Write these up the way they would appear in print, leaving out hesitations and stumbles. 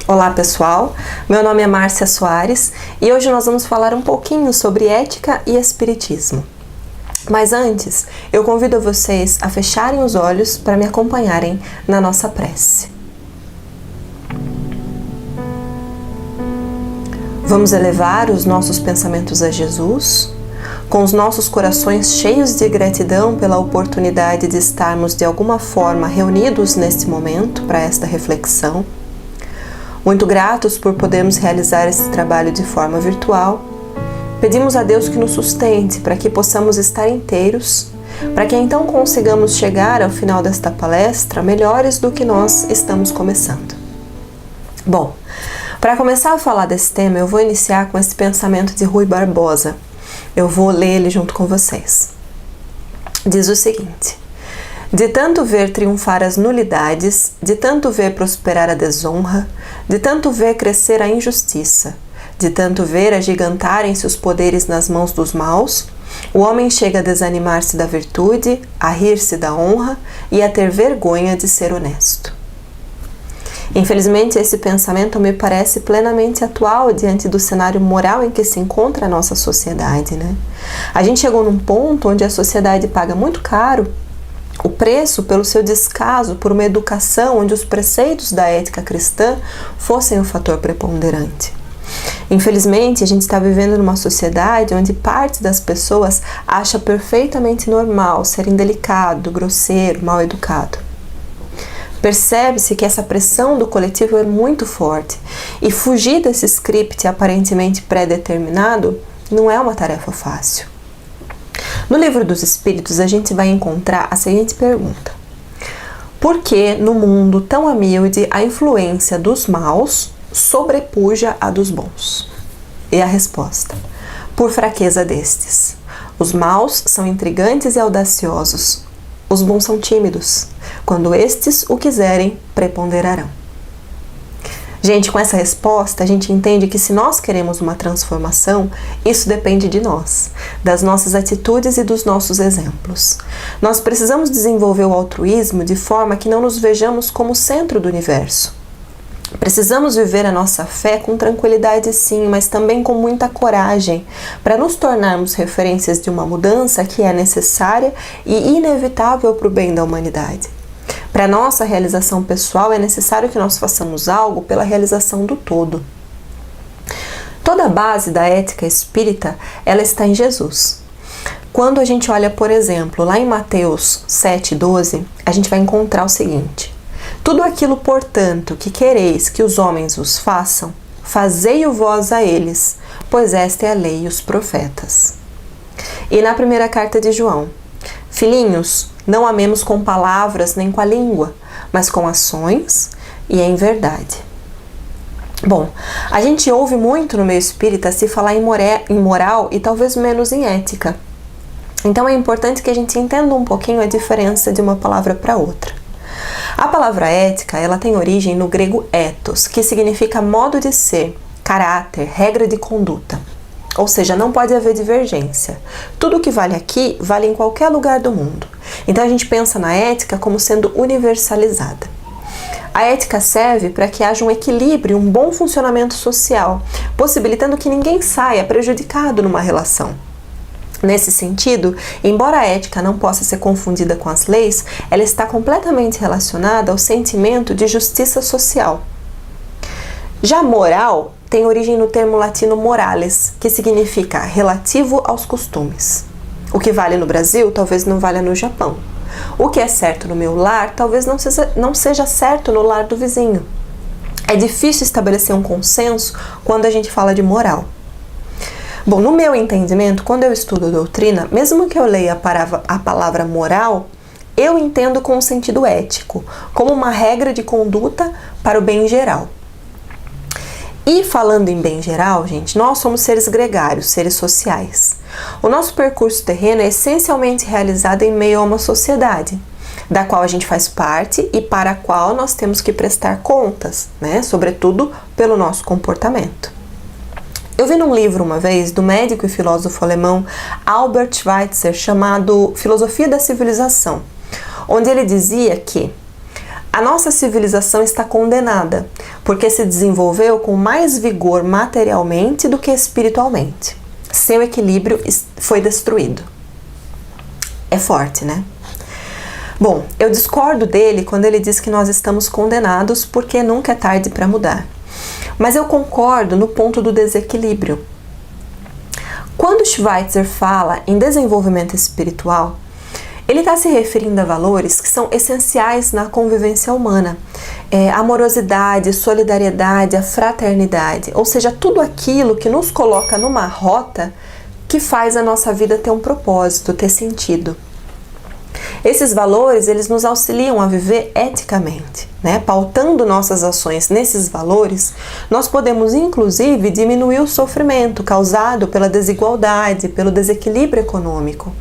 Olá pessoal, meu nome é Márcia Soares e hoje nós vamos falar um pouquinho sobre ética e espiritismo. Mas antes, eu convido vocês a fecharem os olhos para me acompanharem na nossa prece. Vamos elevar os nossos pensamentos a Jesus, com os nossos corações cheios de gratidão pela oportunidade de estarmos de alguma forma reunidos neste momento para esta reflexão. Muito gratos por podermos realizar esse trabalho de forma virtual. Pedimos a Deus que nos sustente para que possamos estar inteiros, para que então consigamos chegar ao final desta palestra melhores do que nós estamos começando. Bom, para começar a falar desse tema, eu vou iniciar com esse pensamento de Rui Barbosa. Eu vou ler ele junto com vocês. Diz o seguinte: de tanto ver triunfar as nulidades, de tanto ver prosperar a desonra, de tanto ver crescer a injustiça, de tanto ver agigantarem-se os poderes nas mãos dos maus, o homem chega a desanimar-se da virtude, a rir-se da honra e a ter vergonha de ser honesto. Infelizmente, esse pensamento me parece plenamente atual diante do cenário moral em que se encontra a nossa sociedade, né? A gente chegou num ponto onde a sociedade paga muito caro o preço pelo seu descaso por uma educação onde os preceitos da ética cristã fossem o fator preponderante. Infelizmente, a gente está vivendo numa sociedade onde parte das pessoas acha perfeitamente normal ser indelicado, grosseiro, mal educado. Percebe-se que essa pressão do coletivo é muito forte e fugir desse script aparentemente pré-determinado não é uma tarefa fácil. No Livro dos Espíritos, a gente vai encontrar a seguinte pergunta: por que no mundo tão humilde a influência dos maus sobrepuja a dos bons? E a resposta: por fraqueza destes. Os maus são intrigantes e audaciosos, os bons são tímidos. Quando estes o quiserem, preponderarão. Gente, com essa resposta, a gente entende que se nós queremos uma transformação, isso depende de nós, das nossas atitudes e dos nossos exemplos. Nós precisamos desenvolver o altruísmo de forma que não nos vejamos como centro do universo. Precisamos viver a nossa fé com tranquilidade, sim, mas também com muita coragem, para nos tornarmos referências de uma mudança que é necessária e inevitável para o bem da humanidade. Para nossa realização pessoal, é necessário que nós façamos algo pela realização do todo. Toda a base da ética espírita, ela está em Jesus. Quando a gente olha, por exemplo, lá em Mateus 7,12, a gente vai encontrar o seguinte: tudo aquilo, portanto, que quereis que os homens vos façam, fazei-o vós a eles, pois esta é a lei e os profetas. E na primeira carta de João: filhinhos, não amemos com palavras nem com a língua, mas com ações e em verdade. Bom, a gente ouve muito no meio espírita se falar em moral e talvez menos em ética. Então é importante que a gente entenda um pouquinho a diferença de uma palavra para outra. A palavra ética, ela tem origem no grego ethos, que significa modo de ser, caráter, regra de conduta. Ou seja, não pode haver divergência. Tudo que vale aqui, vale em qualquer lugar do mundo. Então a gente pensa na ética como sendo universalizada. A ética serve para que haja um equilíbrio, um bom funcionamento social, possibilitando que ninguém saia prejudicado numa relação. Nesse sentido, embora a ética não possa ser confundida com as leis, ela está completamente relacionada ao sentimento de justiça social. Já moral tem origem no termo latino morales, que significa relativo aos costumes. O que vale no Brasil, talvez não valha no Japão. O que é certo no meu lar, talvez não seja certo no lar do vizinho. É difícil estabelecer um consenso quando a gente fala de moral. Bom, no meu entendimento, quando eu estudo doutrina, mesmo que eu leia a palavra moral, eu entendo com o sentido ético, como uma regra de conduta para o bem geral. E falando em bem geral, gente, nós somos seres gregários, seres sociais. O nosso percurso terreno é essencialmente realizado em meio a uma sociedade, da qual a gente faz parte e para a qual nós temos que prestar contas, né? Sobretudo pelo nosso comportamento. Eu vi num livro uma vez do médico e filósofo alemão Albert Schweitzer chamado Filosofia da Civilização, onde ele dizia que A nossa civilização está condenada, porque se desenvolveu com mais vigor materialmente do que espiritualmente. Seu equilíbrio foi destruído. É forte, né? Bom, eu discordo dele quando ele diz que nós estamos condenados porque nunca é tarde para mudar. Mas eu concordo no ponto do desequilíbrio. Quando Schweitzer fala em desenvolvimento espiritual, ele está se referindo a valores que são essenciais na convivência humana. A amorosidade, solidariedade, a fraternidade, ou seja, tudo aquilo que nos coloca numa rota que faz a nossa vida ter um propósito, ter sentido. Esses valores, eles nos auxiliam a viver eticamente, né? Pautando nossas ações nesses valores, nós podemos inclusive diminuir o sofrimento causado pela desigualdade, pelo desequilíbrio econômico,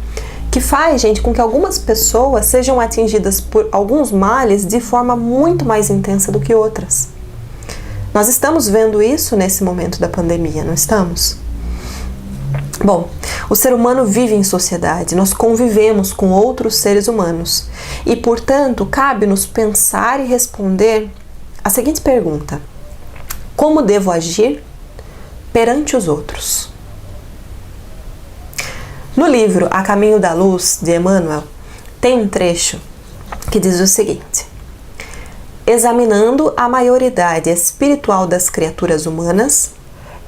que faz, gente, com que algumas pessoas sejam atingidas por alguns males de forma muito mais intensa do que outras. Nós estamos vendo isso nesse momento da pandemia, não estamos? Bom, o ser humano vive em sociedade, nós convivemos com outros seres humanos e, portanto, cabe-nos pensar e responder a seguinte pergunta: como devo agir perante os outros? No livro A Caminho da Luz, de Emmanuel, tem um trecho que diz o seguinte: examinando a maioridade espiritual das criaturas humanas,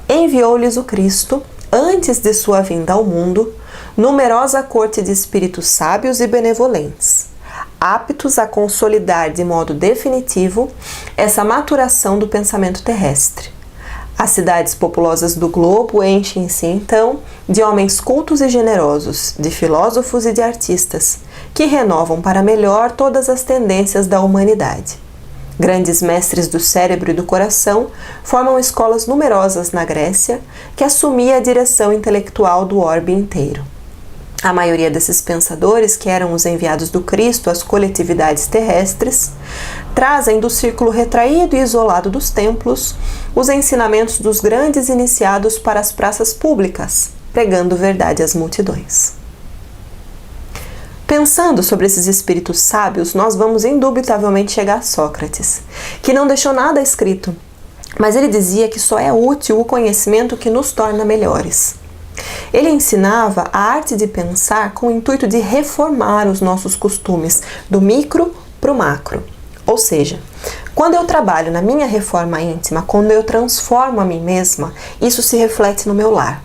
enviou-lhes o Cristo, antes de sua vinda ao mundo, numerosa corte de espíritos sábios e benevolentes, aptos a consolidar de modo definitivo essa maturação do pensamento terrestre. As cidades populosas do globo enchem-se, então, de homens cultos e generosos, de filósofos e de artistas, que renovam para melhor todas as tendências da humanidade. Grandes mestres do cérebro e do coração formam escolas numerosas na Grécia, que assumia a direção intelectual do orbe inteiro. A maioria desses pensadores, que eram os enviados do Cristo às coletividades terrestres, trazem do círculo retraído e isolado dos templos os ensinamentos dos grandes iniciados para as praças públicas, pregando verdade às multidões. Pensando sobre esses espíritos sábios, nós vamos indubitavelmente chegar a Sócrates, que não deixou nada escrito, mas ele dizia que só é útil o conhecimento que nos torna melhores. Ele ensinava a arte de pensar com o intuito de reformar os nossos costumes, do micro para o macro. Ou seja, quando eu trabalho na minha reforma íntima, quando eu transformo a mim mesma, isso se reflete no meu lar,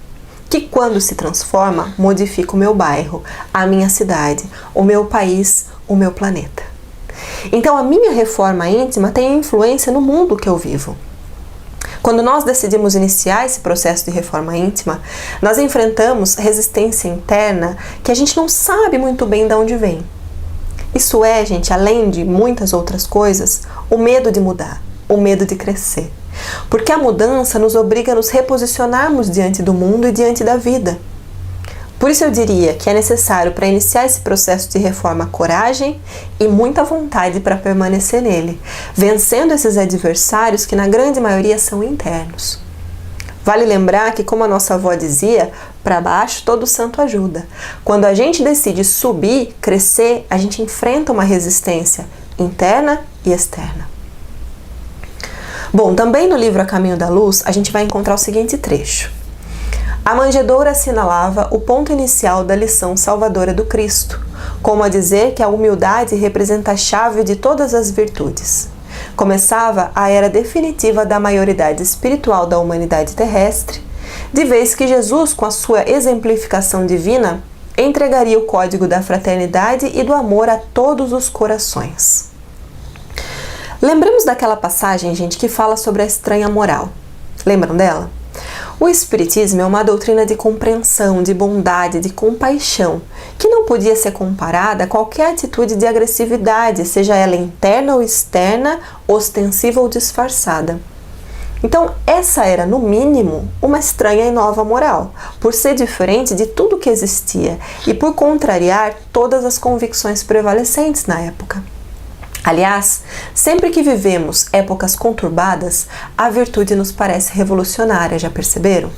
que quando se transforma, modifica o meu bairro, a minha cidade, o meu país, o meu planeta. Então a minha reforma íntima tem influência no mundo que eu vivo. Quando nós decidimos iniciar esse processo de reforma íntima, nós enfrentamos resistência interna que a gente não sabe muito bem de onde vem. Isso é, gente, além de muitas outras coisas, o medo de mudar, o medo de crescer. Porque a mudança nos obriga a nos reposicionarmos diante do mundo e diante da vida. Por isso eu diria que é necessário para iniciar esse processo de reforma coragem e muita vontade para permanecer nele, vencendo esses adversários que na grande maioria são internos. Vale lembrar que, como a nossa avó dizia, para baixo todo santo ajuda. Quando a gente decide subir, crescer, a gente enfrenta uma resistência interna e externa. Bom, também no livro A Caminho da Luz, a gente vai encontrar o seguinte trecho. A manjedoura assinalava o ponto inicial da lição salvadora do Cristo, como a dizer que a humildade representa a chave de todas as virtudes. Começava a era definitiva da maioridade espiritual da humanidade terrestre, de vez que Jesus, com a sua exemplificação divina, entregaria o código da fraternidade e do amor a todos os corações. Lembramos daquela passagem, gente, que fala sobre a estranha moral. Lembram dela? O Espiritismo é uma doutrina de compreensão, de bondade, de compaixão, que não podia ser comparada a qualquer atitude de agressividade, seja ela interna ou externa, ostensiva ou disfarçada. Então, essa era, no mínimo, uma estranha e nova moral, por ser diferente de tudo que existia e por contrariar todas as convicções prevalecentes na época. Aliás, sempre que vivemos épocas conturbadas, a virtude nos parece revolucionária, já perceberam?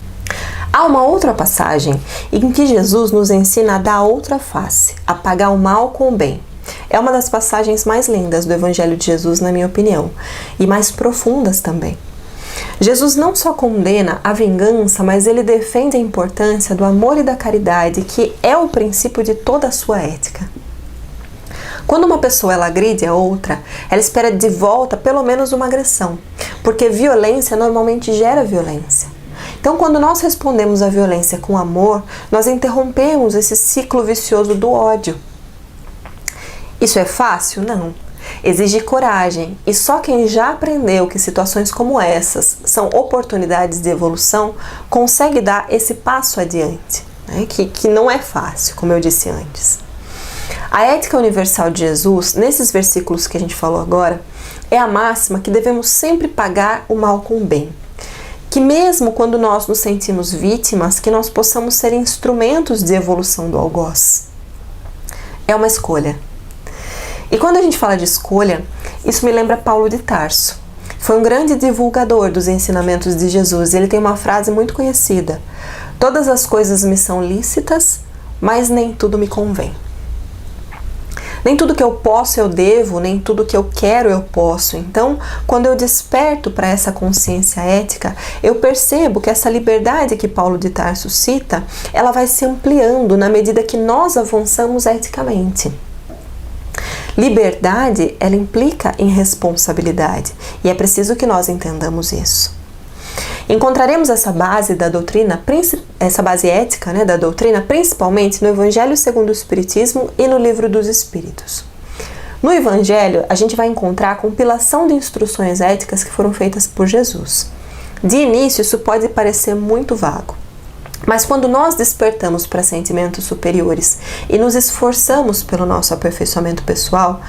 Há uma outra passagem em que Jesus nos ensina a dar outra face, a pagar o mal com o bem. É uma das passagens mais lindas do Evangelho de Jesus, na minha opinião, e mais profundas também. Jesus não só condena a vingança, mas ele defende a importância do amor e da caridade, que é o princípio de toda a sua ética. Quando uma pessoa ela agride a outra, ela espera de volta pelo menos uma agressão, porque violência normalmente gera violência. Então, quando nós respondemos à violência com amor, nós interrompemos esse ciclo vicioso do ódio. Isso é fácil? Não. Exige coragem, e só quem já aprendeu que situações como essas são oportunidades de evolução consegue dar esse passo adiante, né? que não é fácil, como eu disse antes. A ética universal de Jesus, nesses versículos que a gente falou agora, é a máxima que devemos sempre pagar o mal com o bem. Que mesmo quando nós nos sentimos vítimas, que nós possamos ser instrumentos de evolução do algoz. É uma escolha. E quando a gente fala de escolha, isso me lembra Paulo de Tarso. Foi um grande divulgador dos ensinamentos de Jesus. Ele tem uma frase muito conhecida: todas as coisas me são lícitas, mas nem tudo me convém. Nem tudo que eu posso eu devo, nem tudo que eu quero eu posso. Então, quando eu desperto para essa consciência ética, eu percebo que essa liberdade que Paulo de Tarso cita, ela vai se ampliando na medida que nós avançamos eticamente. Liberdade, ela implica em responsabilidade, e é preciso que nós entendamos isso. Encontraremos essa base da doutrina, essa base ética, da doutrina, principalmente no Evangelho segundo o Espiritismo e no Livro dos Espíritos. No Evangelho, a gente vai encontrar a compilação de instruções éticas que foram feitas por Jesus. De início, isso pode parecer muito vago. Mas quando nós despertamos para sentimentos superiores e nos esforçamos pelo nosso aperfeiçoamento pessoal,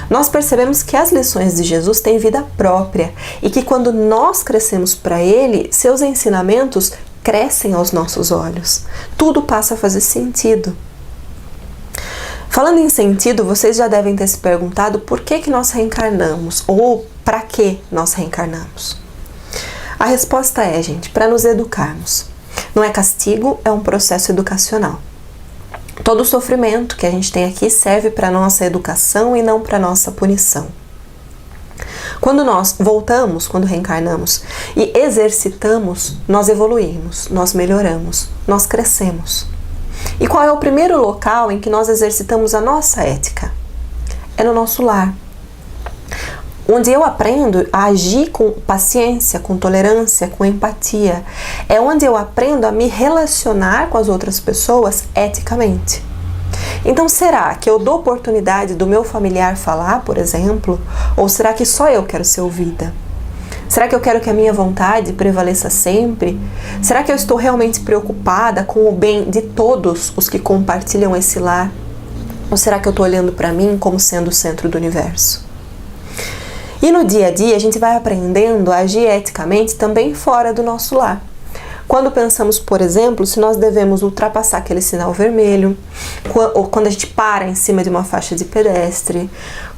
nós percebemos que as lições de Jesus têm vida própria e que quando nós crescemos para Ele, seus ensinamentos crescem aos nossos olhos. Tudo passa a fazer sentido. Falando em sentido, vocês já devem ter se perguntado por que nós reencarnamos ou para que nós reencarnamos. A resposta é, gente, para nos educarmos. Não é castigo, é um processo educacional. Todo o sofrimento que a gente tem aqui serve para a nossa educação e não para a nossa punição. Quando nós voltamos, quando reencarnamos e exercitamos, nós evoluímos, nós melhoramos, nós crescemos. E qual é o primeiro local em que nós exercitamos a nossa ética? É no nosso lar. Onde eu aprendo a agir com paciência, com tolerância, com empatia. É onde eu aprendo a me relacionar com as outras pessoas eticamente. Então, será que eu dou oportunidade do meu familiar falar, por exemplo? Ou será que só eu quero ser ouvida? Será que eu quero que a minha vontade prevaleça sempre? Será que eu estou realmente preocupada com o bem de todos os que compartilham esse lar? Ou será que eu estou olhando para mim como sendo o centro do universo? E no dia a dia a gente vai aprendendo a agir eticamente também fora do nosso lar. Quando pensamos, por exemplo, se nós devemos ultrapassar aquele sinal vermelho, ou quando a gente para em cima de uma faixa de pedestre,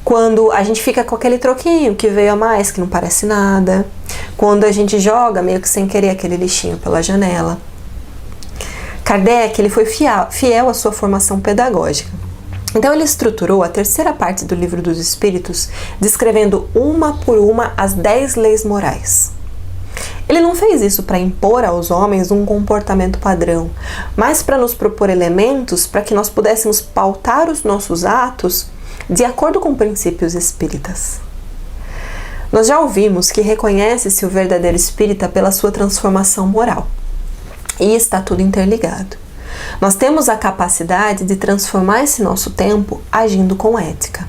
quando a gente fica com aquele troquinho que veio a mais, que não parece nada, quando a gente joga meio que sem querer aquele lixinho pela janela. Kardec, ele foi fiel à sua formação pedagógica. Então ele estruturou a terceira parte do Livro dos Espíritos, descrevendo uma por uma as 10 leis morais. Ele não fez isso para impor aos homens um comportamento padrão, mas para nos propor elementos para que nós pudéssemos pautar os nossos atos de acordo com princípios espíritas. Nós já ouvimos que reconhece-se o verdadeiro espírita pela sua transformação moral. E está tudo interligado. Nós temos a capacidade de transformar esse nosso tempo agindo com ética,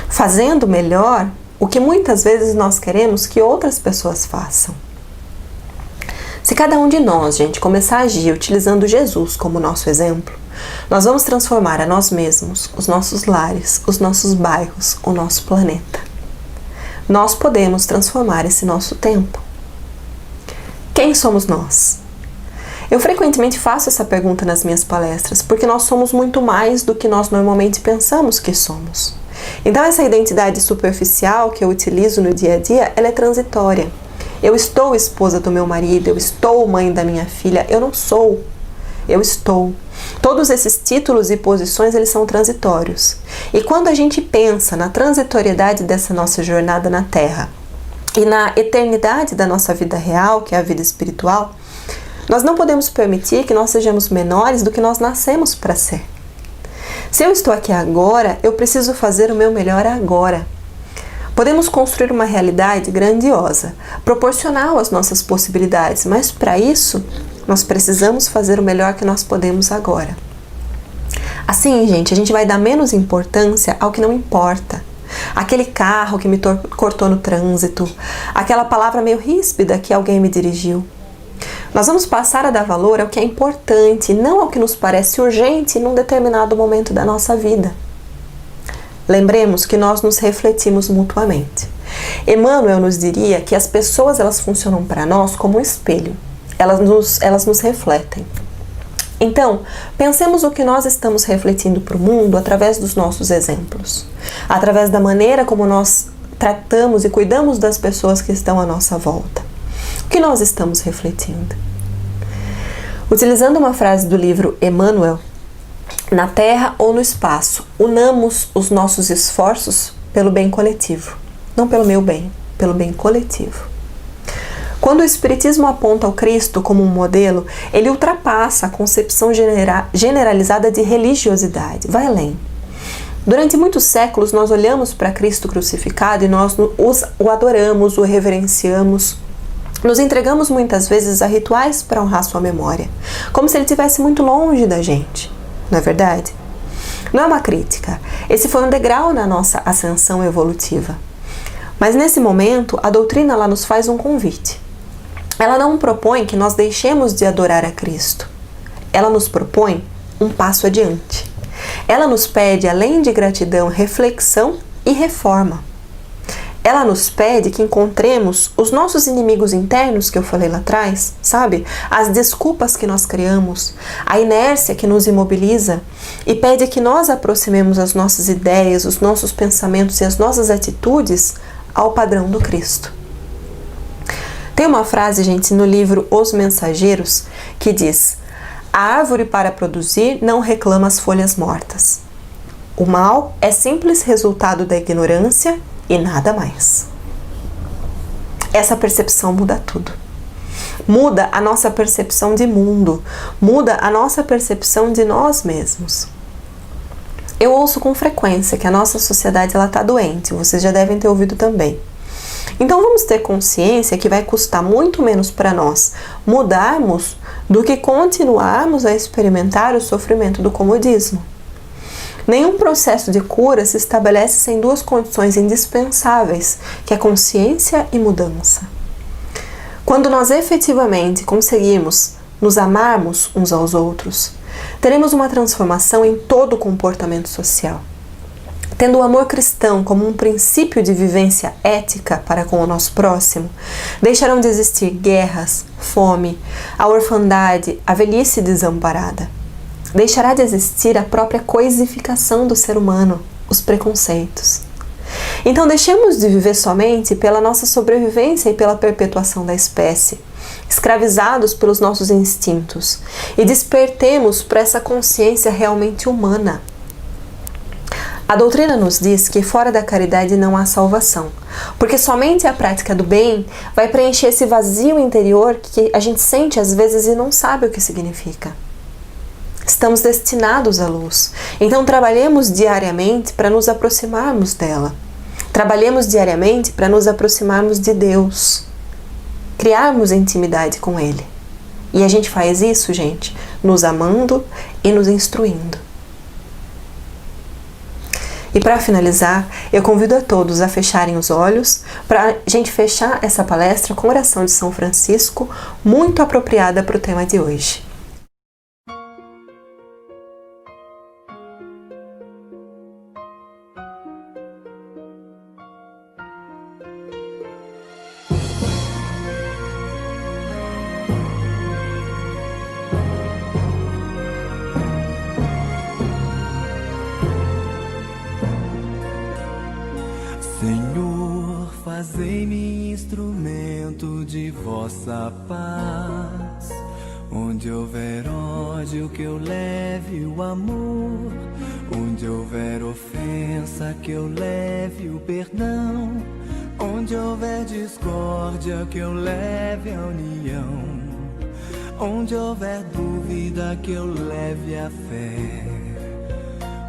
fazendo melhor o que muitas vezes nós queremos que outras pessoas façam. Se cada um de nós, gente, começar a agir utilizando Jesus como nosso exemplo, nós vamos transformar a nós mesmos, os nossos lares, os nossos bairros, o nosso planeta. Nós podemos transformar esse nosso tempo. Quem somos nós? Eu frequentemente faço essa pergunta nas minhas palestras, porque nós somos muito mais do que nós normalmente pensamos que somos. Então essa identidade superficial que eu utilizo no dia a dia, ela é transitória. Eu estou esposa do meu marido, eu estou mãe da minha filha, eu não sou. eu estou. Todos esses títulos e posições, eles são transitórios. E quando a gente pensa na transitoriedade dessa nossa jornada na Terra e na eternidade da nossa vida real, que é a vida espiritual, nós não podemos permitir que nós sejamos menores do que nós nascemos para ser. Se eu estou aqui agora, eu preciso fazer o meu melhor agora. Podemos construir uma realidade grandiosa, proporcional às nossas possibilidades, mas para isso, nós precisamos fazer o melhor que nós podemos agora. Assim, gente, a gente vai dar menos importância ao que não importa. Aquele carro que me cortou no trânsito, aquela palavra meio ríspida que alguém me dirigiu. Nós vamos passar a dar valor ao que é importante, não ao que nos parece urgente num determinado momento da nossa vida. Lembremos que nós nos refletimos mutuamente. Emmanuel nos diria que as pessoas elas funcionam para nós como um espelho. Elas nos refletem. Então, pensemos o que nós estamos refletindo para o mundo através dos nossos exemplos, através da maneira como nós tratamos e cuidamos das pessoas que estão à nossa volta. O que nós estamos refletindo? Utilizando uma frase do livro Emmanuel, na Terra ou no espaço, unamos os nossos esforços pelo bem coletivo. Não pelo meu bem, pelo bem coletivo. Quando o Espiritismo aponta o Cristo como um modelo, ele ultrapassa a concepção generalizada de religiosidade, vai além. Durante muitos séculos, nós olhamos para Cristo crucificado e nós o adoramos, o reverenciamos, nos entregamos muitas vezes a rituais para honrar sua memória, como se ele estivesse muito longe da gente. Não é verdade? Não é uma crítica. Esse foi um degrau na nossa ascensão evolutiva. Mas nesse momento, a doutrina ela nos faz um convite. Ela não propõe que nós deixemos de adorar a Cristo. Ela nos propõe um passo adiante. Ela nos pede, além de gratidão, reflexão e reforma. Ela nos pede que encontremos os nossos inimigos internos que eu falei lá atrás, sabe? As desculpas que nós criamos, a inércia que nos imobiliza e pede que nós aproximemos as nossas ideias, os nossos pensamentos e as nossas atitudes ao padrão do Cristo. Tem uma frase, gente, no livro Os Mensageiros que diz: a árvore para produzir não reclama as folhas mortas. O mal é simples resultado da ignorância e nada mais. Essa percepção muda tudo. Muda a nossa percepção de mundo, muda a nossa percepção de nós mesmos. Eu ouço com frequência que a nossa sociedade ela está doente, vocês já devem ter ouvido também. Então vamos ter consciência que vai custar muito menos para nós mudarmos do que continuarmos a experimentar o sofrimento do comodismo. Nenhum processo de cura se estabelece sem duas condições indispensáveis, que é consciência e mudança. Quando nós efetivamente conseguirmos nos amarmos uns aos outros, teremos uma transformação em todo o comportamento social. Tendo o amor cristão como um princípio de vivência ética para com o nosso próximo, deixarão de existir guerras, fome, a orfandade, a velhice desamparada. Deixará de existir a própria coisificação do ser humano, os preconceitos. Então deixemos de viver somente pela nossa sobrevivência e pela perpetuação da espécie, escravizados pelos nossos instintos, e despertemos para essa consciência realmente humana. A doutrina nos diz que fora da caridade não há salvação, porque somente a prática do bem vai preencher esse vazio interior que a gente sente às vezes e não sabe o que significa. Estamos destinados à luz, então trabalhemos diariamente para nos aproximarmos dela. Trabalhemos diariamente para nos aproximarmos de Deus, criarmos intimidade com Ele. E a gente faz isso, gente, nos amando e nos instruindo. E para finalizar, eu convido a todos a fecharem os olhos para a gente fechar essa palestra com a oração de São Francisco, muito apropriada para o tema de hoje. Senhor, fazei-me instrumento de vossa paz, Onde houver ódio, que eu leve o amor. Onde houver ofensa, que eu leve o perdão. Onde houver discórdia, que eu leve a união. Onde houver dúvida, que eu leve a fé.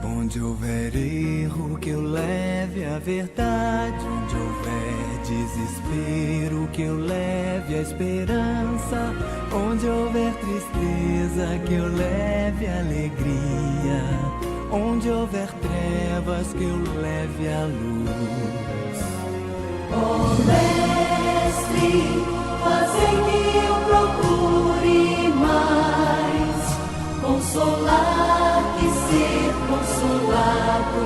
Onde houver erro, que eu leve a verdade. Onde houver desespero, que eu leve a esperança. Onde houver tristeza, que eu leve a alegria. Onde houver trevas, que eu leve a luz. Ó Mestre, fazei que eu procure mais consolar que ser consolado,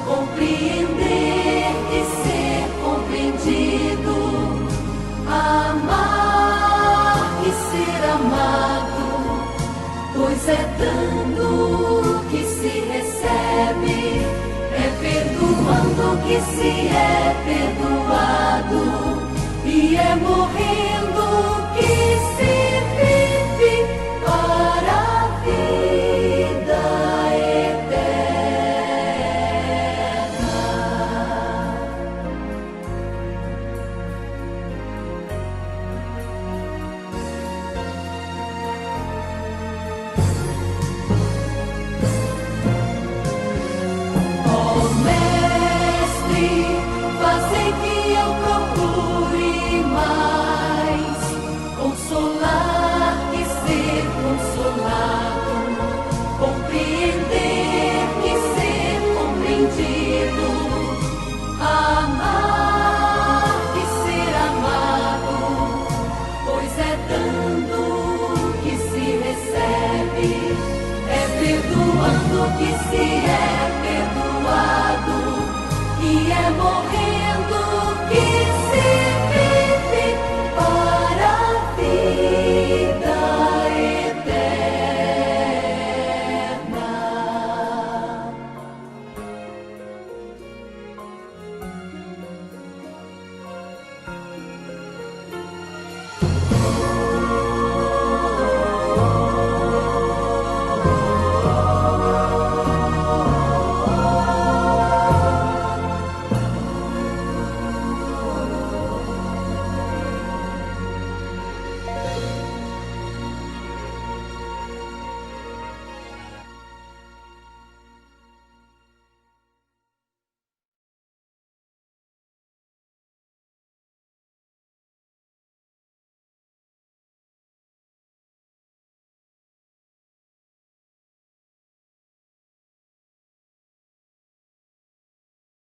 compreender que ser compreendido, amar que ser amado, pois é dando que se recebe, é perdoando que se é perdoado, e é morrendo